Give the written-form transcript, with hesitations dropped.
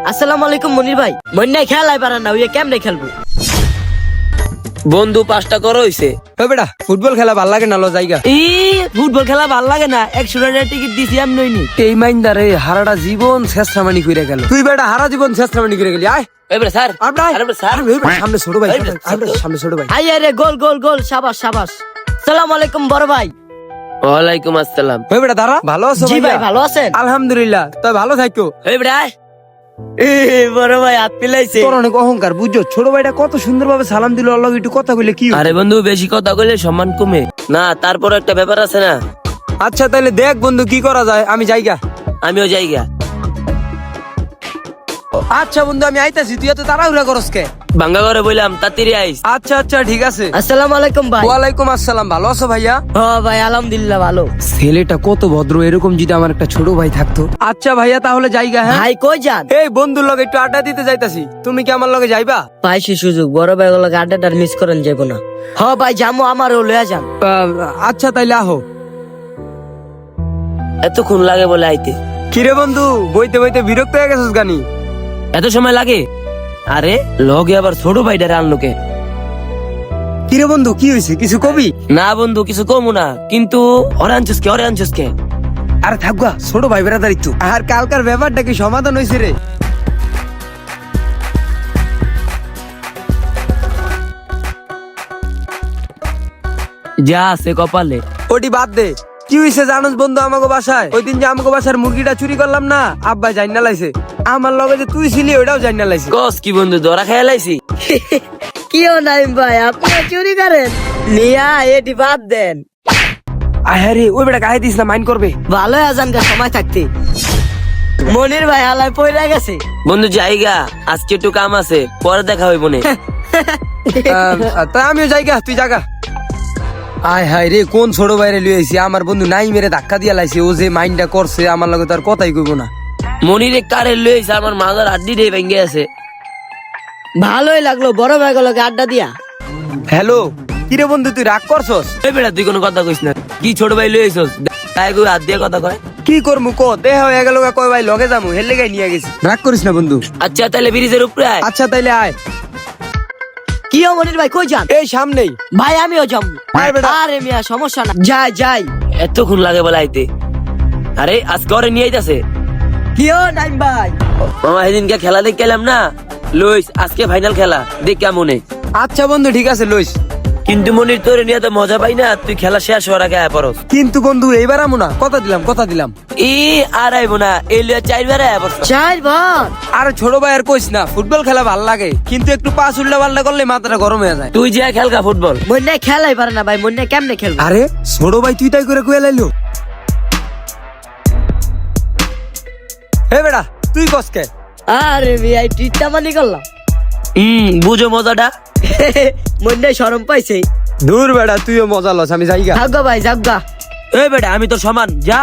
আসসালামু আলাইকুম মনির ভাই। মন্যায় খেলাই পারেন না, ওই কেমনে খেলবো? বন্ধু 5টা করো হইছে। বেটা ফুটবল খেলা ভাল লাগে না লো জায়গা। ফুটবল খেলা ভাল লাগে না, 100 টাকার টিকিট দিছি আমি নইনি। এই মাইন্দারে হারাটা জীবন শেষরামানি কইরা গেল। তুই বেটা হারা জীবন শেষরামানি কইরা গেলি। আয় এবারে স্যার সামনে ছোট ভাই, সামনে ছোট ভাই। আই আরে গোল গোল গোল, শাবাশ শাবাশ। আসসালামু আলাইকুম বড় ভাই। ওয়ালাইকুম আসসালাম। ওই বেটা দাঁড়া, ভালো আছো? জি ভাই ভালো আছেন? আলহামদুলিল্লাহ, তুই ভালো থাকো। এবারে আয়। বড় ভাই হাত পিলাইছে। তোর অনেক অহংকার বুঝছো, ছোট ভাইটা কত সুন্দর ভাবে সালাম দিল। আল্লাহ একটু কথা কইলে কি? আরে বন্ধু বেশি কথা কইলে সম্মান কমে না, তারপর একটা ব্যাপার আছে না। আচ্ছা তাহলে দেখ বন্ধু কি করা যায়, আমি যাইগা। আমিও যাইগা। আচ্ছা বন্ধু আমি আইতাছি, তুই এত তাড়াহুড়া করস কে? ভাঙ্গা করে বললাম তাড়াতাড়ি আইস। আচ্ছা আচ্ছা ঠিক আছে। আসসালামু আলাইকুম ভাই। ওয়ালাইকুম আসসালাম, ভালো আছো ভাইয়া? ভাই আলহামদুলিল্লাহ ভালো। ছেলেটা কত ভদ্র, এরকম যদি আমার একটা ছোট ভাই থাকতো। আচ্ছা ভাইয়া তাহলে যাইগা। হ্যাঁ ভাই কই যান? এই বন্ধুর লগে একটু আড্ডা দিতে যাইতাছি, তুমি কি আমার লগে যাইবা? পাইছি সুযোগ, বড় ভাই গুলোকে আড্ডাটা মিস করেন যাবো না। ভাই জামু, আমারও লয়া যান। আচ্ছা তাইলে আহো। এতক্ষণ লাগে বলে আইতে? কিরে বন্ধু বইতে বইতে বিরক্ত হয়ে গেছিস গানি? এত সময় লাগে? আরে লগে আবার ছোট ভাইটারে আনলোকে। কিরে বন্ধু কি হয়েছে, কিছু কবি? না বন্ধু কিছু কমু না, কিন্তু ওরে আনছিস কে? আরে থাকুয়া, ছোট ভাই বেড়াদার একটু। আর কালকার ব্যাপারটা কি সমাধান হয়েছে রে? যা আছে কপালে। ওটি বাদ দে, কি হয়েছে জানোস বন্ধু আমাকে বাসায়? ওই দিন যে আমাকে বাসার মুরগিটা চুরি করলাম না, আব্বা জাইনা লাইছে। আমার লগে যে তুই ছিলি ওটাও জাইনা লাইছে। কস কি বন্ধু, ধরা খেয়ে লাইছি? কিও নাই ভাই, আপনি চুরি করেন নিয়া এটি বাদ দেন। আরে ওই বেটা গায়ে দিস না, মাইন্ড করবে। ভালো আজান গা সময় থাকতে। মনির ভাই হালায় পয়রা গেছে। বন্ধু জায়গা, আজকে একটু কাম আছে, পরে দেখা হইব নে। তা আমিও যাইগা, তুই জাগা। আয় হায় রে, কোন ছোট বাইরে লইছি আমার বন্ধু নাই মেরে ধাক্কা দিয়া লাইছে। ও যে মাইন্ডটা করছে আমার লগে তার কথাই কইব না। মনিরে কারে লইছে, আমার মাথার আড্ডি রে ভেঙে আছে। ভালোই লাগলো বড় ভাই গুলোকে আড্ডা দিয়া। হ্যালো কিরে বন্ধু তুই রাগ করছস? এই বেটা তুই কোনো কথা কইস না, কি ছোট ভাই লইছস? তাই কই হাত দিয়ে কথা কয়? কি করমু ক, দেহ হয়ে গেল কয় ভাই লগে যামু, হেলে গাই নিয়ে গেছি। রাগ করিস না বন্ধু। আচ্ছা তাহলে ব্রিজের উপরে আয়। আচ্ছা তাইলে আয়। কিও মনির ভাই কই যান? এই সামনেই। ভাই আমিও যাবো। আয় বেটা। আরে মিয়া সমস্যা না, যাই যাই। এতক্ষণ লাগে বলে আইতে? আরে আজকে ওরে নিয়ে আইতাছে। কিও নাই ভাই। মামা সেদিনকে খেলা দেখে এলাম না, লইস আজকে ফাইনাল খেলা দেখ কেমন। আচ্ছা বন্ধু ঠিক আছে লইস। কিন্তু মনির তোরে নিয়ে তো মজা পাই না, তুই খেলা শেষ হওয়ার আগে আয় পড়স। কিন্তু বন্ধু এইবার আমু না, কথা দিলাম কথা দিলাম। আর আইব না, এই লিয়া 4বার আয় পড়স। চাই ভাই। আরে ছোট ভাই আর কইস না, ফুটবল খেলা ভাল লাগে, কিন্তু একটু পাস উল্টা পাল্টা করলে মাথাটা গরম হয়ে যায়। তুই যে খেলকা ফুটবল। মন্যায় খেলাই পারে না ভাই, মন্যায় কেমনে খেলবো? আরে ছোট ভাই তুই তাই করে কয়ে লাইলো। হে বেটা তুই কসকে? আরে মিয়া টিটটা মানি করলাম। বুঝো মজাটা। মন্যায় শরম পাইছে। দূর বেটা তুইও মজা লস, আমি যাইগা। যাগ্গা ভাই যাগ্গা। এই বেটা আমি তোর সমান, যা।